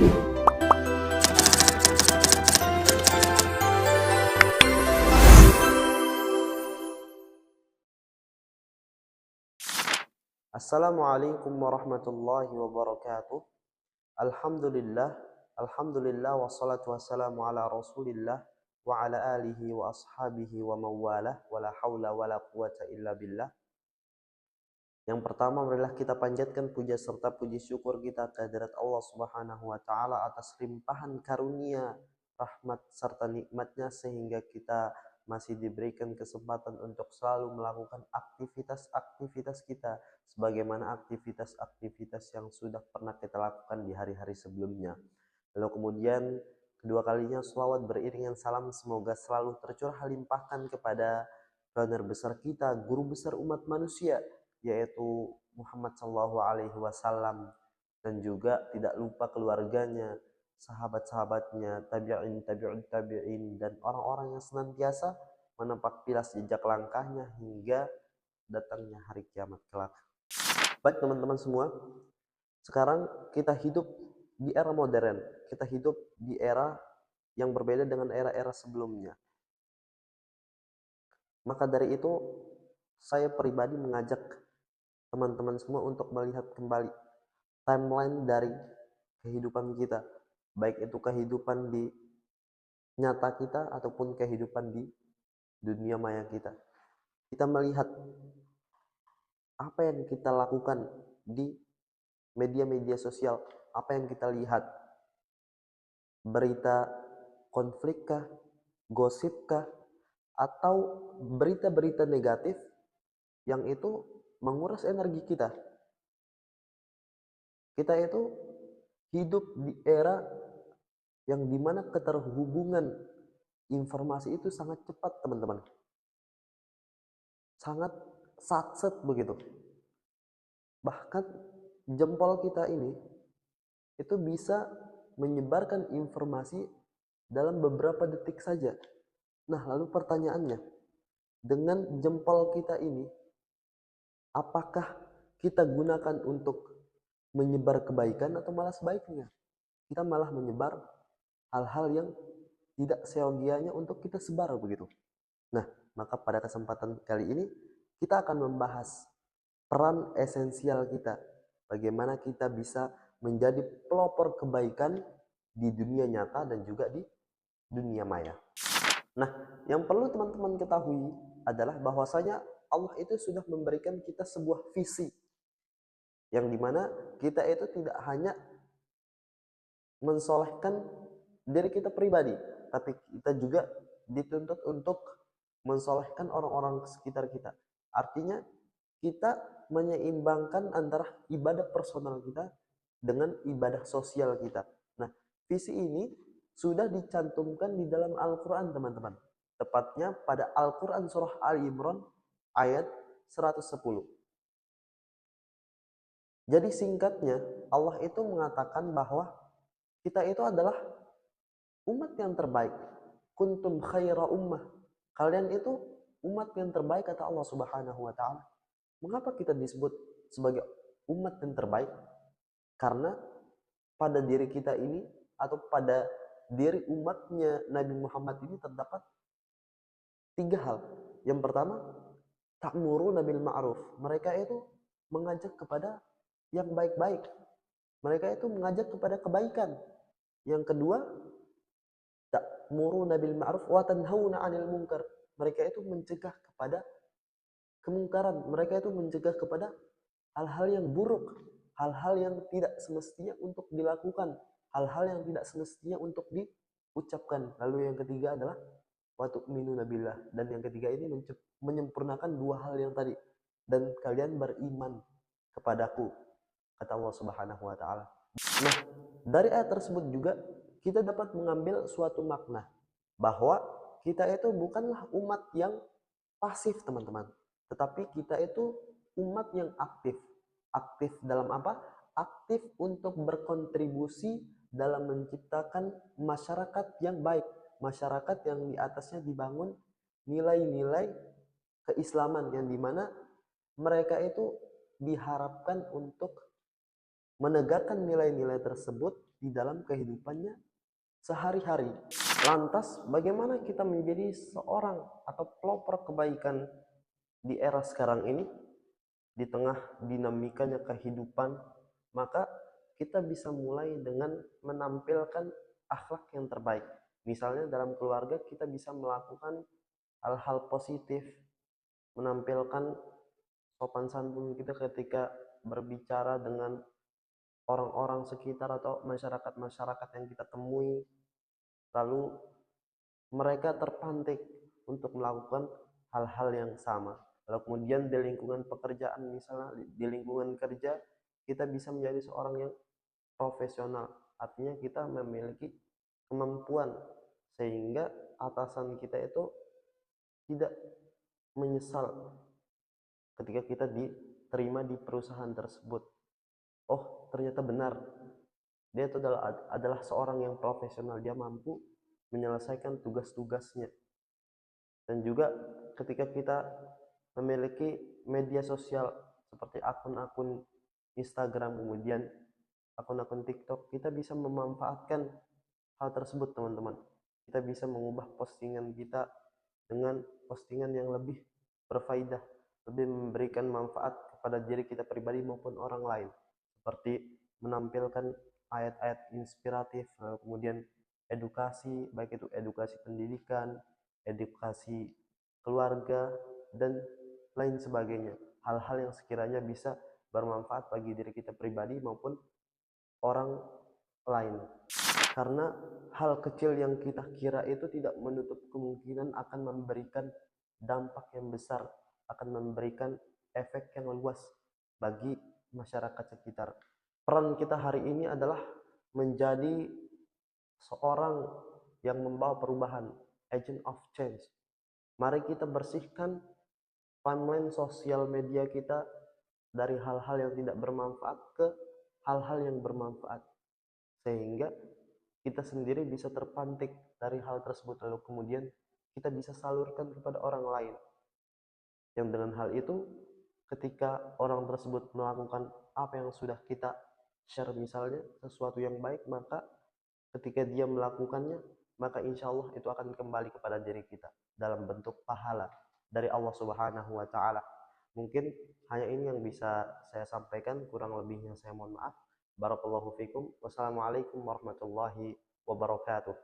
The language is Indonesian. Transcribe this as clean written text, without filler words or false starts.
Assalamualaikum warahmatullahi wabarakatuh. Alhamdulillah, alhamdulillah wassalatu wassalamu ala Rasulillah wa ala alihi wa ashabihi wa mawalah wala haula wala quwata illa billah. Yang pertama marilah kita panjatkan puja serta puji syukur kita kehadirat Allah Subhanahu wa taala atas limpahan karunia, rahmat serta nikmatnya sehingga kita masih diberikan kesempatan untuk selalu melakukan aktivitas-aktivitas kita sebagaimana aktivitas-aktivitas yang sudah pernah kita lakukan di hari-hari sebelumnya. Lalu kemudian kedua kalinya shalawat beriringan salam semoga selalu tercurah limpahkan kepada pionir besar kita, guru besar umat manusia, yaitu Muhammad Shallallahu Alaihi Wasallam, dan juga tidak lupa keluarganya, sahabat-sahabatnya, tabi'in, dan orang-orang yang senantiasa menempat pilas jejak langkahnya hingga datangnya hari kiamat kelak. Baik teman-teman semua, sekarang kita hidup di era modern, kita hidup di era yang berbeda dengan era-era sebelumnya. Maka dari itu, saya pribadi mengajak teman-teman semua untuk melihat kembali timeline dari kehidupan kita, baik itu kehidupan di nyata kita ataupun kehidupan di dunia maya kita. Kita melihat apa yang kita lakukan di media-media sosial, apa yang kita lihat, berita konflikkah, gosipkah, atau berita-berita negatif yang itu menguras energi kita. Kita itu hidup di era yang dimana keterhubungan informasi itu sangat cepat teman-teman, sangat satset begitu. Bahkan jempol kita ini itu bisa menyebarkan informasi dalam beberapa detik saja. Nah, lalu pertanyaannya, dengan jempol kita ini, apakah kita gunakan untuk menyebar kebaikan atau malah sebaliknya? Kita malah menyebar hal-hal yang tidak seyogianya untuk kita sebar begitu. Nah, maka pada kesempatan kali ini kita akan membahas peran esensial kita. Bagaimana kita bisa menjadi pelopor kebaikan di dunia nyata dan juga di dunia maya. Nah, yang perlu teman-teman ketahui adalah bahwasanya Allah itu sudah memberikan kita sebuah visi yang dimana kita itu tidak hanya mensolehkan diri kita pribadi, tapi kita juga dituntut untuk mensolehkan orang-orang sekitar kita. Artinya kita menyeimbangkan antara ibadah personal kita dengan ibadah sosial kita. Nah, visi ini sudah dicantumkan di dalam Al-Quran teman-teman. Tepatnya pada Al-Quran surah Ali Imran ayat 110. Jadi singkatnya Allah itu mengatakan bahwa kita itu adalah umat yang terbaik. Kuntum khaira ummah. Kalian itu umat yang terbaik kata Allah Subhanahu wa taala. Mengapa kita disebut sebagai umat yang terbaik? Karena pada diri kita ini atau pada diri umatnya Nabi Muhammad ini terdapat 3 hal. Yang pertama, ta'muruna bil ma'ruf. Mereka itu mengajak kepada yang baik-baik. Mereka itu mengajak kepada kebaikan. Yang kedua, ta'muruna bil ma'ruf wa tanhauna 'anil munkar. Mereka itu mencegah kepada kemungkaran. Mereka itu mencegah kepada hal-hal yang buruk, hal-hal yang tidak semestinya untuk dilakukan, hal-hal yang tidak semestinya untuk diucapkan. Lalu yang ketiga adalah wa tu'minuna billah, dan yang ketiga ini menyempurnakan 2 hal yang tadi, dan kalian beriman kepadaku kata Allah Subhanahu wa taala. Nah, dari ayat tersebut juga kita dapat mengambil suatu makna bahwa kita itu bukanlah umat yang pasif teman-teman, tetapi kita itu umat yang aktif. Aktif dalam apa? Aktif untuk berkontribusi dalam menciptakan masyarakat yang baik, masyarakat yang di atasnya dibangun nilai-nilai keislaman, yang dimana mereka itu diharapkan untuk menegakkan nilai-nilai tersebut di dalam kehidupannya sehari-hari. Lantas bagaimana kita menjadi seorang atau pelopor kebaikan di era sekarang ini, di tengah dinamikanya kehidupan? Maka kita bisa mulai dengan menampilkan akhlak yang terbaik. Misalnya dalam keluarga kita bisa melakukan hal-hal positif, menampilkan sopan santun kita ketika berbicara dengan orang-orang sekitar atau masyarakat-masyarakat yang kita temui, lalu mereka terpantik untuk melakukan hal-hal yang sama. Lalu kemudian di lingkungan pekerjaan, misalnya di lingkungan kerja, kita bisa menjadi seorang yang profesional. Artinya kita memiliki kemampuan sehingga atasan kita itu tidak menyesal ketika kita diterima di perusahaan tersebut. Oh, ternyata benar. Dia itu adalah seorang yang profesional, dia mampu menyelesaikan tugas-tugasnya. Dan juga ketika kita memiliki media sosial seperti akun-akun Instagram, kemudian akun-akun TikTok, kita bisa memanfaatkan hal tersebut, teman-teman. Kita bisa mengubah postingan kita dengan postingan yang lebih berfaedah, lebih memberikan manfaat kepada diri kita pribadi maupun orang lain, seperti menampilkan ayat-ayat inspiratif, kemudian edukasi, baik itu edukasi pendidikan, edukasi keluarga, dan lain sebagainya. Hal-hal yang sekiranya bisa bermanfaat bagi diri kita pribadi maupun orang lain. Karena hal kecil yang kita kira itu tidak menutup kemungkinan akan memberikan dampak yang besar, akan memberikan efek yang luas bagi masyarakat sekitar. Peran kita hari ini adalah menjadi seorang yang membawa perubahan, agent of change. Mari kita bersihkan timeline sosial media kita dari hal-hal yang tidak bermanfaat ke hal-hal yang bermanfaat, sehingga kita sendiri bisa terpantik dari hal tersebut, lalu kemudian kita bisa salurkan kepada orang lain. Yang dengan hal itu, ketika orang tersebut melakukan apa yang sudah kita share, misalnya sesuatu yang baik, maka ketika dia melakukannya, maka insya Allah itu akan kembali kepada diri kita dalam bentuk pahala dari Allah Subhanahu wa Ta'ala. Mungkin hanya ini yang bisa saya sampaikan, kurang lebihnya saya mohon maaf. Barakallahu fikum. Wassalamualaikum warahmatullahi wabarakatuh.